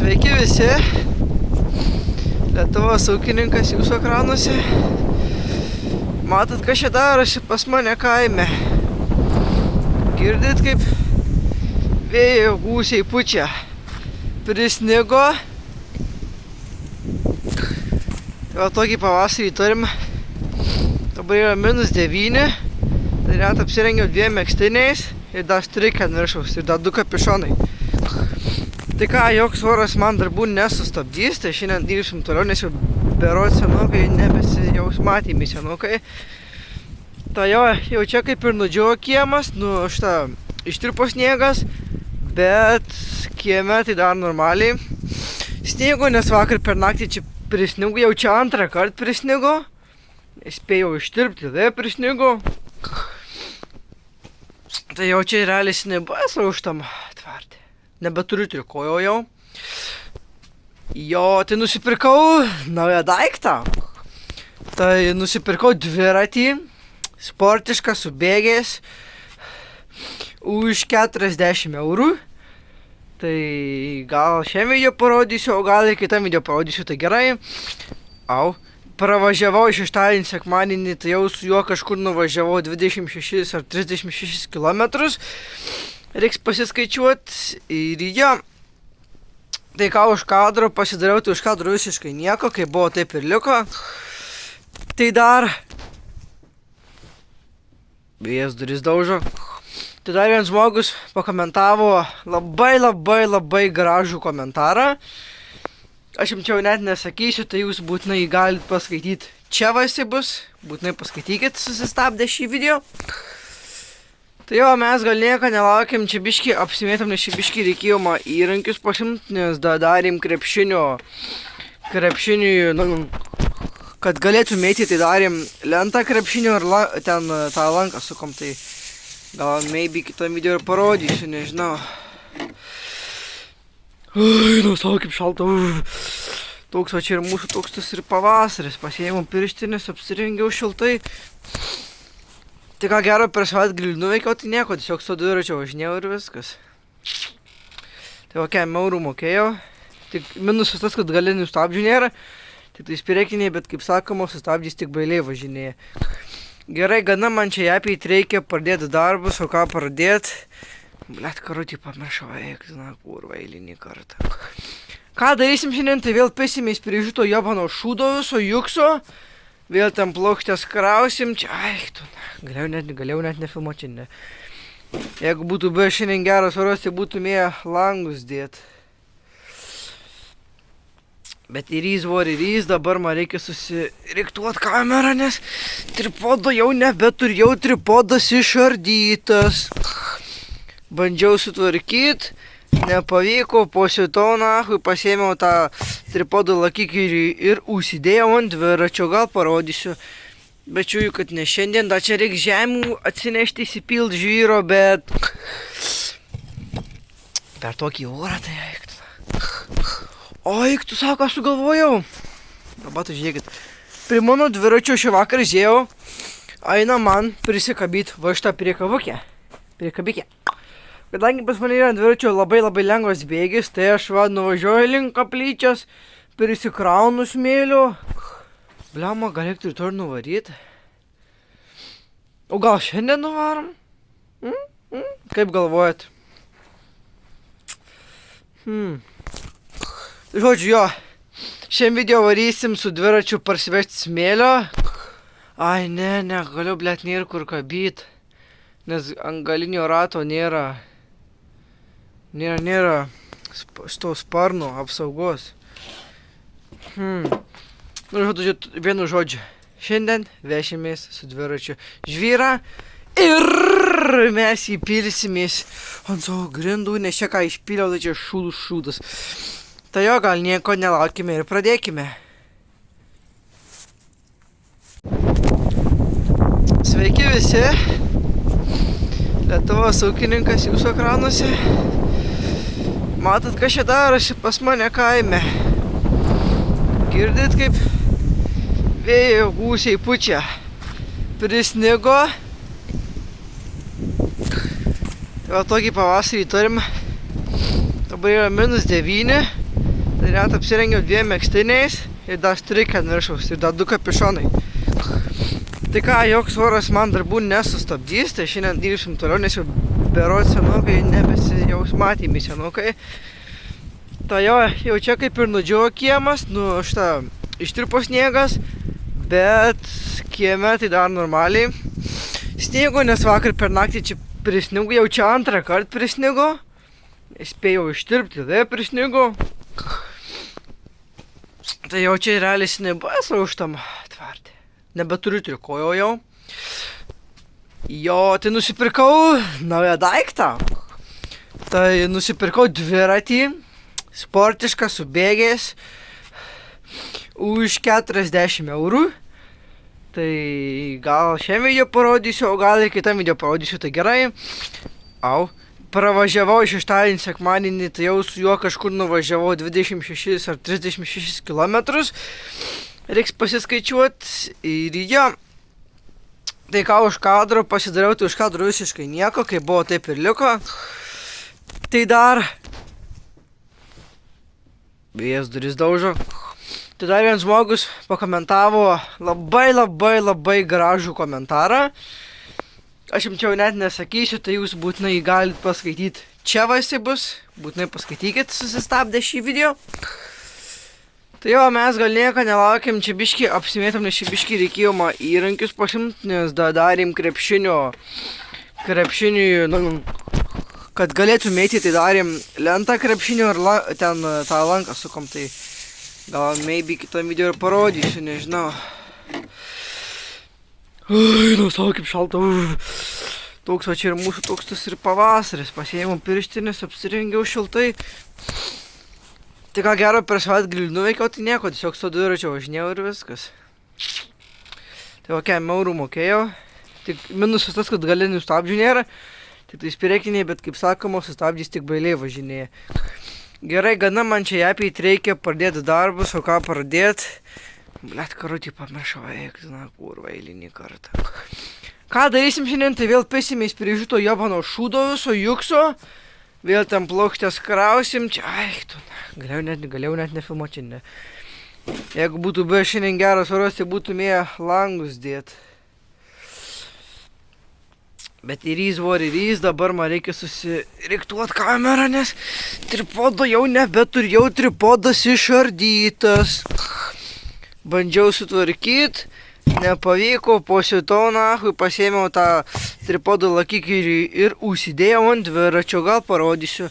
Sveiki visi, Lietuvos ūkininkas jūsų ekranuose. Matot, kas čia darosi pas mane kaime. Girdit, kaip vėjo gūsiai pučia. Prisnigo. Tai va tokį pavasarį turim. Dabar yra -9. Tai net apsirengiau 2 megztiniais ir dar strikę ant viršaus ir dar 2 kapišonai. Tai ką, joks oras man darbų nesustabdys, tai šiandien dirbsim toliau, nes jau berods senukai nebesijaus matėmi senukai. Tai jau čia kaip ir nudžiuvo kiemas, ištirpo sniegas, bet kieme tai dar normaliai sniego, nes vakar per naktį čia prisnigo, jau čia antrą kartą prisnigo. Spėjau ištirpti, tai prisnigo. Tai jau čia realiai nebaisu už tam atverti. Nebeturiu trikojo jau. Jo, tai nusipirkau naują daiktą. Tai nusipirkau dviratį, sportišką su bėgiais, už 40 eurų. Tai gal šiandien video parodysiu, o gal ir kitam video parodysiu, tai gerai. Pravažiavau šeštadienį, sekmadienį, tai jau su juo kažkur nuvažiavau 26 ar 36 kilometrus. Reiks pasiskaičiuoti ir jo. Tai ką už kadro pasidariau, tai už kadro visiškai nieko, kai buvo taip ir liko. Tai dar... Vėjas duris daužo. Tai dar vienas žmogus pakomentavo labai gražų komentarą. Aš jums čia jau net nesakysiu, tai jūs būtinai galite paskaityti. Čia va jisai bus, būtinai paskaitykit susistabdę šį video. Tai jo, mes gal nieko nelaukiam, čia biškį apsimėtam, nes čia biškį reikėjo įrankius pasimti, nes darėm krepšinių, kad galėtų mėti, tai darėm lentą krepšinio ir ten tą lanką sukom, tai gal maybe kitam video ir parodysiu, nežinau. Savo kaip šalta, toks va čia ir mūsų toks tas ir pavasaris, pasiėmėm pirštinės, apsirengiau šiltai. Tai ką gero per savaitgalį nuveikiau, tai nieko, tiesiog su dviračiu važinėjau ir viskas. Tai va, kiek eurų mokėjau. Tik minusas tas, kad galinių stabdžių nėra. Tik tai priekiniai, bet kaip sakoma, sustabdžiais tik bailiai važinėja. Gerai, gana man čia apeit reikia pradėti darbus, o ką pradėti. Blet, karutį pamiršau, kurva eilinį kartą. Ką darysim šiandien, tai vėl pisimės prie šito jobano šūdo viso jukso. Vėl ten plokštės krausim, čia, galėjau net nefilmuoti šiandien. Jeigu būtų buvę šiandien geras oras, tai būtumėję langus dėt. Bet ir jis, dabar man reikia susiriktuot kamerą, nes tripodo jau nebeturėjau, tripodas išardytas. Bandžiau sutvarkyti. Nepavyko, po šito pasiėmiau tą tripodo lakikį ir užsidėjau ant dviračio, gal parodysiu. Bet čiūju, kad ne šiandien, dar čia reikia žemių atsinešti, įsipilt žvyro, bet... Per tokį orą tai eiktų, sako, aš sugalvojau. Dabar tai žiūrėkit, prie mano dviračio šį vakarą žiūrėjau, eina man prisikabyti va šitą priekabikę. Kadangi pas mane yra dviračio labai lengvas bėgis, tai aš va nuvažiuoju link kaplyčios, prisikraunu smėlio. Bliama, gal reiktų rytoj nuvaryti. O gal šiandien nuvarom? Kaip galvojat? Žodžiu, jo, šiandien video varysim su dviračiu parsivežti smėlio. Ai, negaliu, blet, nėra kur kabyti, nes ant galinio rato nėra šito sparno apsaugos. Žodžiu, vienu žodžiu. Šiandien vešimės su dviračiu žvyrą ir mes įpilsimės ant savo grindų, nes čia ką išpyliau, tai čia šūdas. Tai jo, gal nieko nelaukime ir pradėkime. Sveiki visi, Lietuvos ūkininkas jūsų ekranuose. Matot, kas čia darosi pas mane kaime. Girdit, kaip vėjo gūsiai pučia. Prisnigo. Tai va tokį pavasarį turim. Dabar yra -9. Tai net apsirengiau 2 megztiniais ir dar strikę ant viršaus ir dar 2 kapišonai. Tai ką, joks oras man darbų nesustabdys, tai šiandien dirbsim toliau, nes jau berods senukai nebesijaus matėmi senukai. Tai jau čia kaip ir nudžiuvo kiemas, ištirpo sniegas, bet kieme tai dar normaliai. Sniego, nes vakar per naktį čia prisnigo, jau čia antrą kartą prisnigo. Spėjau ištirpti, tai prisnigo. Tai jau čia realiai snibas už tam tvartį. Nebeturiu trikojo jau. Jo, tai nusipirkau naują daiktą. Tai nusipirkau dviratį, sportišką su bėgiais, už 40 eurų. Tai gal šiandien video parodysiu, o gal ir kitam video parodysiu, tai gerai. Pravažiavau šeštadienį, sekmadienį, tai jau su juo kažkur nuvažiavau 26 ar 36 kilometrus. Reiks pasiskaičiuoti ir jo. Tai ką už kadro pasidariau, tai už kadro visiškai nieko, kaip buvo taip ir liko. Tai dar... Vėjas duris daužo. Tai dar vienas žmogus pakomentavo labai gražų komentarą. Aš jums čia net nesakysiu, tai jūs būtinai galit paskaityti. Čia visi bus, būtinai paskaitykit susistabdę šį video. Tai jo, mes gal nieko nelaukiam, čia biškį apsimėtam, nes čia biškį reikėjo įrankius pasimti, nes darėm krepšiniui, kad galėtų mėti, tai darėm lentą krepšinio ir ten tą lanką sukom, tai gal maybe kitą video ir parodysiu, nežinau. Savo kaip šalta. Toks va čia ir mūsų toks tas ir pavasaris. Pasiėmom pirštinės, apsirengiau šiltai. Tai ką gero per savaitgalį nuveikiau, tai nieko, tiesiog su dviračiu važinėjau ir viskas. Tai va, kem eurų mokėjau. Tik minusas tas, kad galinių stabdžių nėra. Tik tai priekiniai, bet kaip sakoma, su stabdžiais tik bailiai važinėja. Gerai, gana man čia apeit reikia pradėti darbus, o ką pradėti? Blet, karutį pamiršau, kurva eilinį kartą. Ką darysim šiandien, tai vėl pisimės prie šito jobano šūdo viso jukso. Vėl ten plokštės krausim, čia, galėjau net nefilmuoti šiandien. Jeigu būtų buvę šiandien geras oras, tai būtumėję langus dėt. Bet ir dabar man reikia susiriktuoti kamerą, nes tripodo jau nebeturiu, jau tripodas išardytas. Bandžiau sutvarkyti, nepavyko, positau nahui, pasėmiau tą tripodo lakiklį ir užsidėjau ant dviračio, gal parodysiu.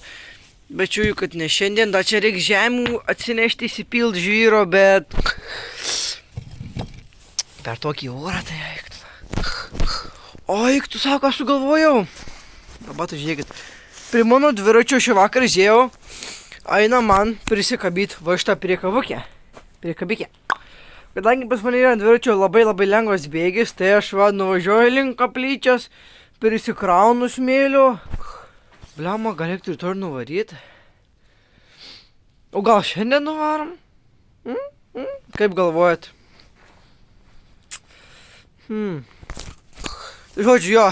Bet čiūju, kad ne šiandien, dar čia reikia žemių atsinešti, įsipilt žvyro, bet... Per tokį orą tai eik, tu sako, aš sugalvojau. Dabar tu žiūrėkit, prie mano dviračio šį vakar žiūrėjau, eina man prisikabyt va šitą priekabukę. Kadangi pas mane yra dviračio labai lengvas bėgis, tai aš nuvažiuoju link koplyčios, prisikraunu smėlio. Bliama, gal reiktų rytoj nuvaryti. O gal šiandien nuvarom? Kaip galvojat? Tai žodžiu, jo,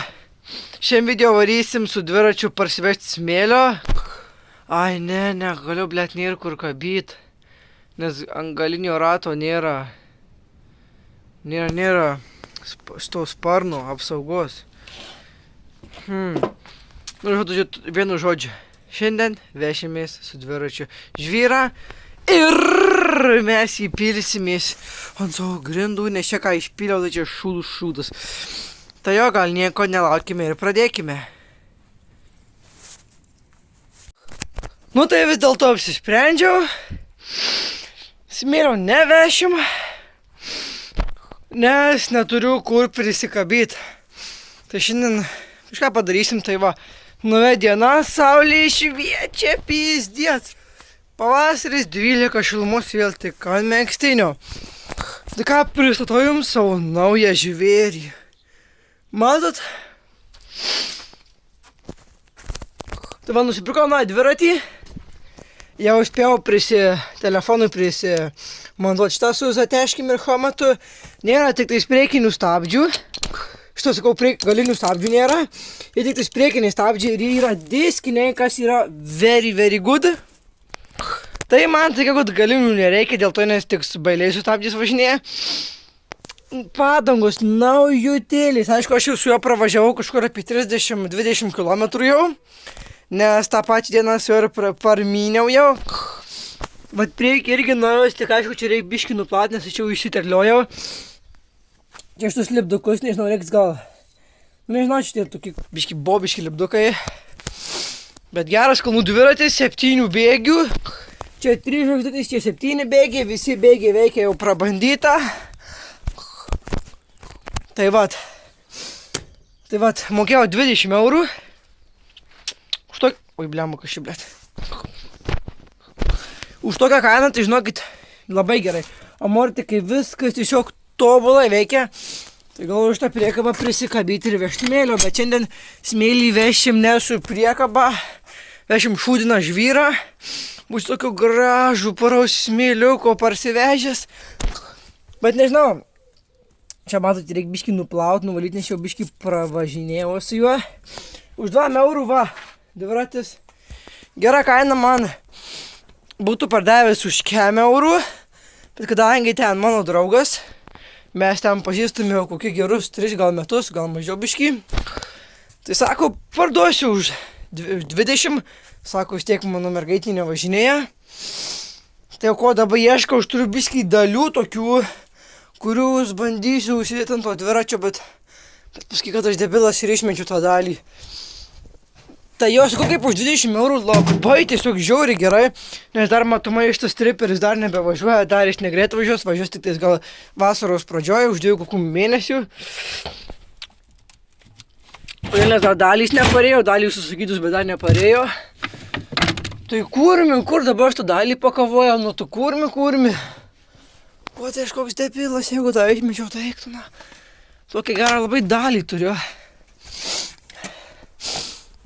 šiandien video varysim su dviračiu parsivežti smėlio. Ai, negaliu, blet, nėra kur kabyt, nes ant galinio rato nėra šito sparno apsaugos. Vienu žodžiu, šiandien vešimės su dviračiu žvyrą ir mes įpilsimės ant savo grindų, nes čia ką išpyliau, tai čia šūdas. Tai jo, gal nieko nelaukime ir pradėkime. Tai vis dėlto apsisprendžiau. Smėlio nevešim, nes neturiu kur prisikabyti. Tai šiandien kažką padarysim, tai va, nauja diena, saulė šviečia, pizdiec. Pavasaris 12 šilumos vėl tik ant megztinio. Tai ką, pristatau jums savo naują žvėrį. Matot? Tai va, nusipirkau dviratį. Jau spėjau telefonui prisimontuoti šitą su zateškim ir chomatu. Nėra tik tais priekinių stabdžių. Šito sakau, galinių stabdžių nėra. Ir tik tais priekiniai stabdžiai ir yra diskiniai, kas yra very good. Tai man tai kad galinių nereikia, dėl to nes tik su bailiais sustabdys važinėja. Padangos naujutėliais. Aišku, aš jau su juo pravažiavau kažkur apie 30-20 km jau. Nes tą pačią dieną su juo ir parmyniau jau. Vat prieki irgi naujos, tik aišku, čia reikia biškį nuplaut, nes aš jau išsiterliojau. Čia šitus lipdukus, nežinau, reiks gal. Nežinau, šitie tokie biškį bobiški lipdukai. Bet geras kalnų dviratis, 7 bėgių. Čia 3 žvaigždutės, čia 7 bėgiai, visi bėgiai veikia jau prabandyta. Tai vat, mokėjau 20 eurų. Už to... Oi, bliamba, kas čia, blėt. Už tokią kainą, tai žinokit, labai gerai. Amortikai viskas tiesiog tobulai veikia. Tai gal už tą priekabą prisikabyti ir vežti smėlio, bet šiandien smėlį vešim ne su priekaba. Vešim šūdiną žvyrą. Bus tokio gražų paraus smėliuko parsivežęs. Bet nežinau. Čia matot, reikia biškį nuplaut, nuvalyti, nes jau biškį pravažinėjau su juo. Už 2 eurų va, dviratis. Gera kaina man būtų pardavęs už 4 eurų. Bet kadangi ten mano draugas, mes ten pažįstame jau kokie gerus 3 gal metus, gal mažiau biškį. Tai sako, parduosiu už 20. Sako, vis tiek mano mergaitė nevažinėja. Tai ko dabar ieškau, aš turiu biškį dalių tokių, kurius bandysiu užsidėti ant to dviračio, bet paskui, kad aš debilas ir išmečiu tą dalį. Tai jos, kaip už 20 eurų labai tiesiog žiauriai gerai, nes dar matomai šitas triperis dar nebevažiuoja, dar iš negreit važiuos tik tais gal vasaros pradžioje, už 2 kokių mėnesių. Nes dar dalys neparėjo, dalys susakytus, bet dar neparėjo. Tai kur dabar aš tą dalį pakavojau, nu tu kurmi. O tai aš koks debilas, jeigu tą išmečiau, tai eiktų, na. Tokią gerą labai dalį turiu.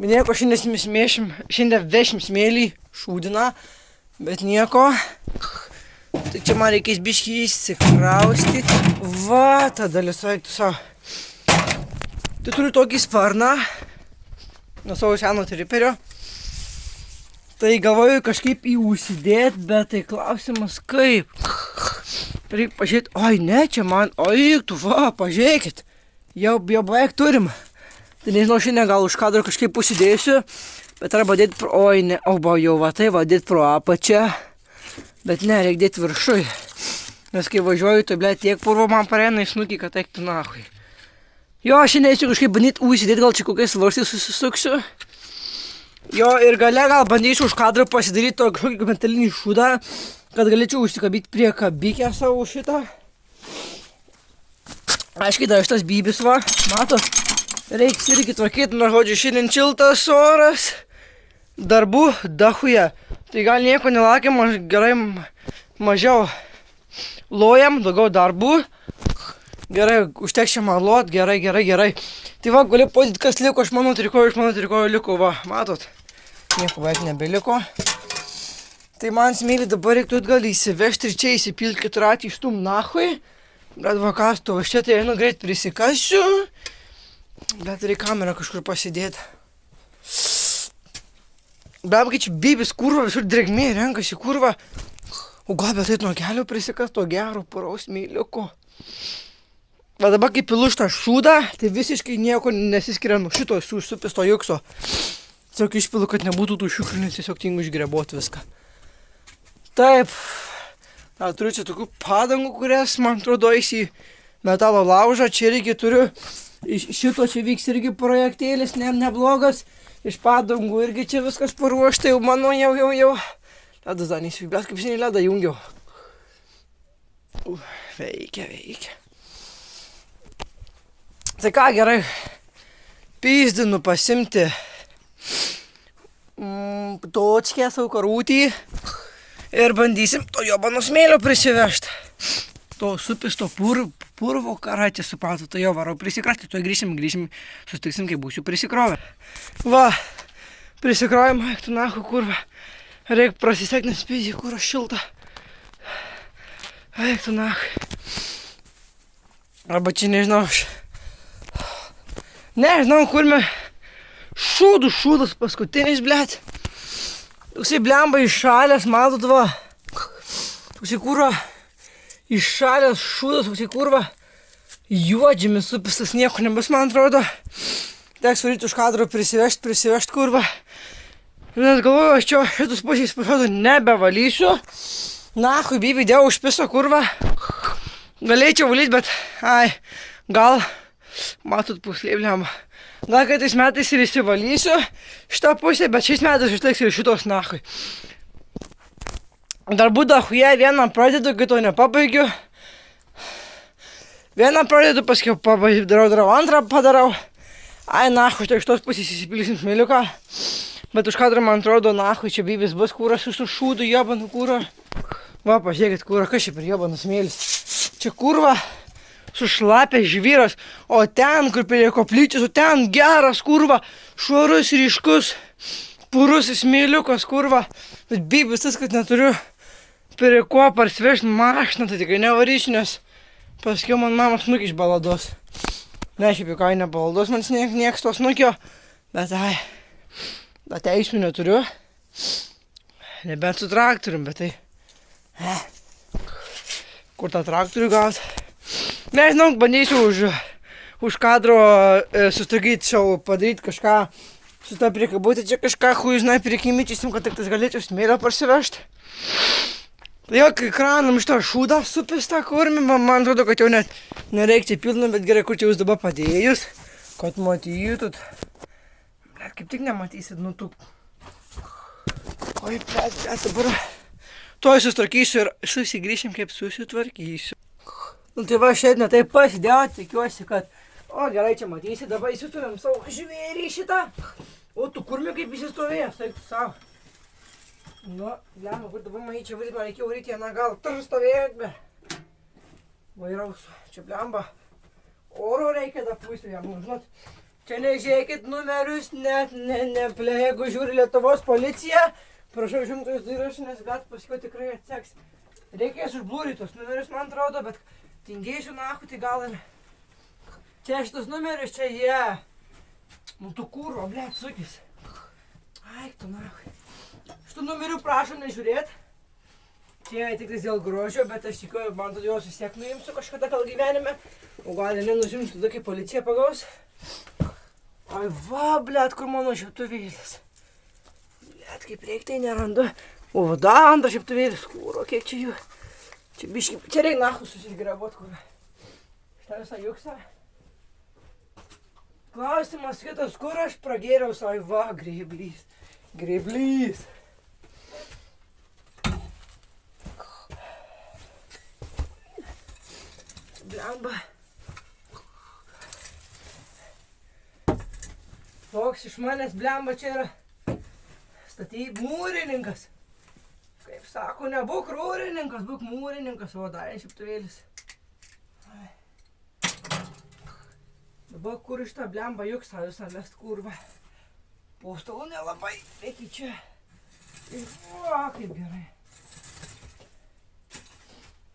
Nieko, šiandien vešim smėlį, šūdiną, bet nieko. Tai čia man reikės biškį įsikraustyti. Va, ta dalis reiktų savo. Tai turiu tokį sparną nuo savo seno triperio. Tai galvoju kažkaip jį užsidėti, bet tai klausimas kaip. Reikia pažiūrėti, oi ne, čia man, oi, tu va, pažiūrėkit. Jau beveik turim. Tai nežinau, šiandien gal už kadro kažkaip užsidėsiu, bet arba dėti pro, oi ne, oba jau va tai va, dėti pro apačią, bet ne, reikia dėti viršui. Nes kai važiuoju, tai blėt tiek purvo man pareina į snukį, kad eiktų nahui. Jo, šiandien eisiu kažkaip bandyti užsidėti, gal čia kokiais varstais susisuksiu. Jo, ir gale gal bandysiu už kadro pasidaryti tokį metalinį šūdą, kad galėčiau užsikabyti prie kabikę savo šitą. Aiškiai, dar šitas bybis va, matot. Reiks irgi tvarkyti, nors žodžiu, šiandien šiltas oras, darbų dachuje. Tai gal nieko nelaukiam, gerai mažiau lojam, daugiau darbų. Gerai, užteks čia man lot, gerai. Tai va, galiu podyti, kas liko, iš mano trikojo liko, va, matot. Nieko beveik nebeliko. Tai man smėlį dabar reiktų atgal įsivežti ir čia įsipilti keturatį ištum nahui. Bet va, kas to, aš čia tai einu greit prisikasiu. Bet reikia kamerą kažkur pasidėti. Bet kai čia bybis kurva, visur drėgmė renkasi kurva. O gal bet tai nuo kelio prisikas to gero paraus smėliuko. Va dabar kai pilu šitą šūdą, tai visiškai nieko nesiskiria nuo šito supisto jukso. Tiesiog išpilu, kad nebūtų tų šiukšlių, tiesiog tingu išgreboti viską. Taip. Turiu čia tokių padangų, kurias, man atrodo, į metalo laužą. Čia irgi turiu. Iš šito čia vyks irgi projektėlis, neblogas. Iš padangų irgi čia viskas paruošta, jau mano jau. Ledas dar nesivybės, kaip seniai ledą jungiau. Veikia. Tai ką, gerai. Pyzdinu pasimti točkę savo karūtį. Ir bandysim to jobano smėlio prisivežti. To supisto purvo karatė suprato, to jo varau prisikrasti, to grįšim, sustiksim, kai būsiu prisikrovę. Va, prisikrovėm, eiktų nahu kurva. Reik prasisekti, nes pizį, kur šilta. Eiktų nahu. Arba čia nežinau, nežinau, kur me šūdas paskutinis, blėt. Toksai blemba iššalęs, matot va. Toksai kurva iššalęs šūdas, toksai kurva juodžiamis supistas, nieko nebus, man atrodo. Teks varyti už kadro prisivežt kurva. Nes galvoju, aš čia šitus pusės pasirodo nebevalysiu. Nahui, bibi, dėjau užpiso kurva. Galėčiau valyti, bet, gal, matot puslė, blemba. Gal kitais metais ir įsivalysiu šitą pusę, bet šiais metais išliks ir šitos nahui. Dar būda huja, vieną pradedu, kito nepabaigiu. Vieną pradedu, paskui darau, antrą padarau. Nahui, tai iš tos pusės įsipilsim smėliuką. Bet už kadrą, man atrodo, nahui, čia bybis bus kūras su šūdu, jobanų kūro. Va, pažiūrėkit, kūra, kas čia per jobanų smėlis. Čia kurva sušlapė žvyras, o ten, kur prie koplyčios, o ten geras kurva, švarus, ryškus, purus smėliukas kurva. Bet bybis tas, kad neturiu prie ko parsivežti mašiną, tai tikrai nevarysiu, nes paskiau man mama snukį iš balados. Ne, šiaip jau ką ne balados, man nieks to snukio, bet teismų neturiu. Nebent su traktorium, bet tai... Kur tą traktorių gaut? Nežinau, bandysiu už kadro sustabdyti savo, padaryti kažką su tą priekabutį, čia kažką žinai, priekimyčiasim, kad tik tas galėčiau smėlio parsivežti. Tai jo, kai kranam iš to šūdą supistą kurmį, man atrodo, kad jau net nereikia pilna, bet gerai, kur čia jūs dabar padėjus, kad matytut. Blet, kaip tik nematysit, nu tu... Oi, blet, dabar... Tuoj susitvarkysiu ir susigrįšim, kaip susitvarkysiu. Nu tai va, šiandien taip pasidėjau, tikiuosi, kad... O, gerai, čia matysi, dabar įsistovėm savo žvėrį šitą. O tu kurmi kaip įsistovėjęs, taip tu savo. Nu, lemma, kur dabar man čia varyti, man reikėjo varyti vieną galą. Tažu stovėjot, be. Vairausiu, čia blemba. Oro reikia da pusę jam, žinot. Čia nežiūrėkit numerius, net jeigu žiūri Lietuvos policija. Prašau žimtus įrašų, nes bet paskui tikrai atseks. Reikės užblūryti tos numerius, man atrodo, bet tingėsiu nahu, tai gal ir... Čia šitus numerius, čia jie... Nu tu kurva, blet, sukis. Aik tu nahu. Šitų numerių prašom nežiūrėt. Čia tik dėl grožio, bet aš tikiuoju, man tada juos vis tiek nuimsiu kažkada gal gyvenime. O gal ir nenusimsiu tada, kai policija pagaus. Ai va, blet, kur mano žiebtuvėlis. Blet, kaip reikia, tai nerandu. O, da, antras žiebtuvėlis, kūro, kiek čia jų. Čia biški, čia reikia nahu susigrabot, kur. Šitą visą juksą. Klausimas kitas, kur aš pragėriau, ai va, grėblys. Grėblys. Blemba. Toks iš manęs blemba čia yra statybų mūrininkas. Kaip sako, nebūk rūrininkas, būk mūrininkas, o dar žiebtuvėlis. Dabar kur iš tą blemba juksą visą mest kurvą. Po stalu nelabai, reikia čia. Ir o, kaip gerai.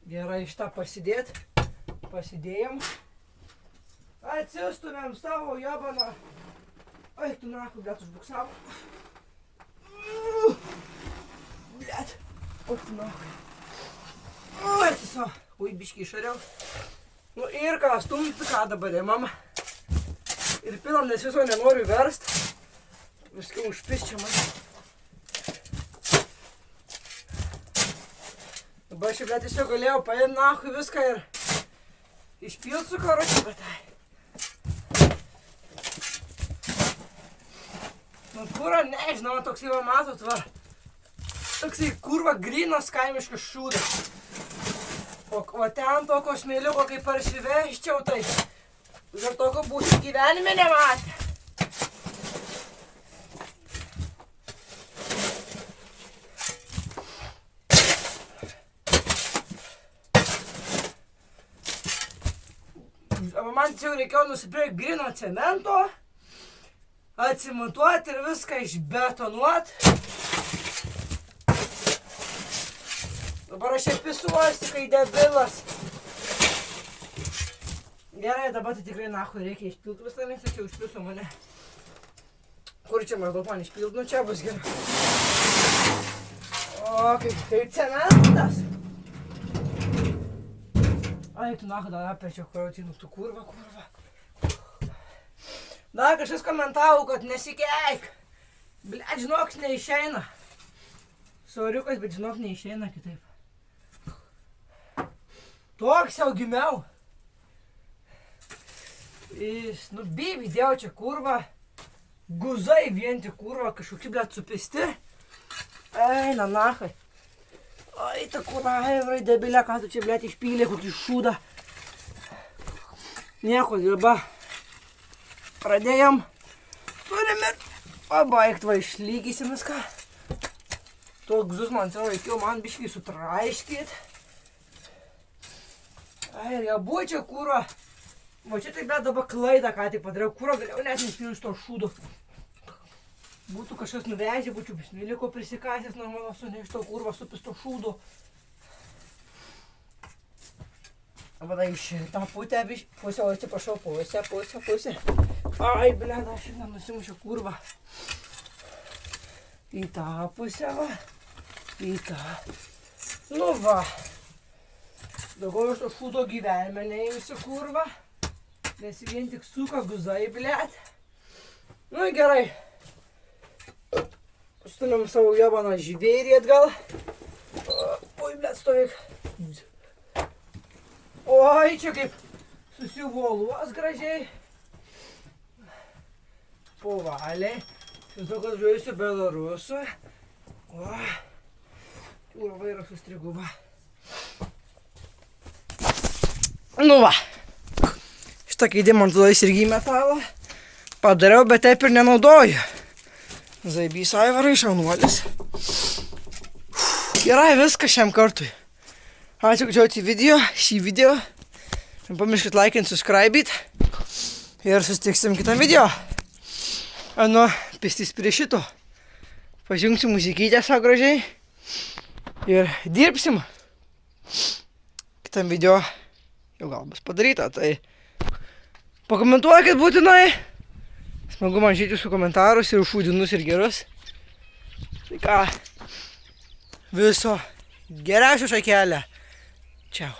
Gerai šitą pasidėt. Pasidėjom. Atsistumėm savo jabaną. Eik tu nahu, blet, užbuksavo. Blet, o tu nahu. Oi, tiesiog. Ui, biškį išariau. Nu ir ką, stumti ką dabar, mama. Ir pilam, nes viso nenoriu verst. Viskai užpis čia man. Dabar aš, blet, tiesiog galėjau paėm nahu viską ir išpilt su karočiu, bet tai. Nu kurva, nežinau, toksai va matot, va. Toksai kurva grynas kaimiškas šūdas. O ten tokio smėliuko, kaip parsivežčiau, tai dar tokio būsiu gyvenime nematę. Man tiesiog reikėjo nusipirkti gryno cemento, atsimontuoti ir viską išbetonuoti. Dabar aš apisuosiu, kai debilas. Gerai, dabar tai tikrai nahu reikia išpilt visą, nes čia užpiso mane. Kur čia maždaug man išpilt? Nu čia bus gerai. O, kaip cementas. Ai, tu nahai, dar apečia, kurotinu, tu kurva. Dar kažkas komentavo, kad nesikeik. Blet, žinok, neišeina. Soriukas, bet žinok, neišeina kitaip. Toks jau gimiau. Bibi, dėl čia kurva. Guzai vien tik kurva, kažkokie, blet, supesti. Eina, nahai. Ai, ta kurva, evrai, debilė, ką tu čia, blet, išpylė, kokį šūdą. Nieko, dirba. Pradėjom. Turim ir pabaigt, va, išlygysim viską. Tuos guzus man reikėjo man biškai sutraiškyt. Ai, ir jau buvo čia kurva. Va čia taip, bet dabar klaidą ką tik padariau. Kurva galėjau net nespėjus to šūdo. Būtų kažkas nuvežę, būčiau bismiliko prisikasęs normalus, o ne iš to kurva supis to šūdo. Vada iš tą pusę, pusę, atsiprašau, pusę. Ai, blėda, aš šiandien nusimušiu kurvą. Į tą pusę, va. Į tą. Nu va. Daugiau iš to šūdo gyvenime neįmsiu kurvą. Nes vien tik suka guzai, blėt. Nu gerai. Stumėm savo jabaną žvėrį atgal. Oi, blėt, stovėk. Oi, čia kaip susivoluos gražiai. Povaliai. Žinau, kad žuojusiu Belarusų. O, kurva vairas sustrigo, va. Nu va. Šitą keidį man tada įsirgy metalą. Padariau, bet taip ir nenaudoju. Zaibys Aivarai, šaunuolis. Gerai, viskas šiam kartui. Ačiū, kad žiūrėjote šį video. Nepamirškit laikint, subscribeit. Ir susitiksim kitą video. Nu, pistys prie šito. Pažingsim muzikytę savo gražiai. Ir dirbsim. Kitam video jau gal bus padaryta. Tai pakomentuokit būtinai. Smagu man žiūrėti jūsų komentarus ir šūdinus ir gerus. Tai ką, viso geriausio šakelę. Čiau.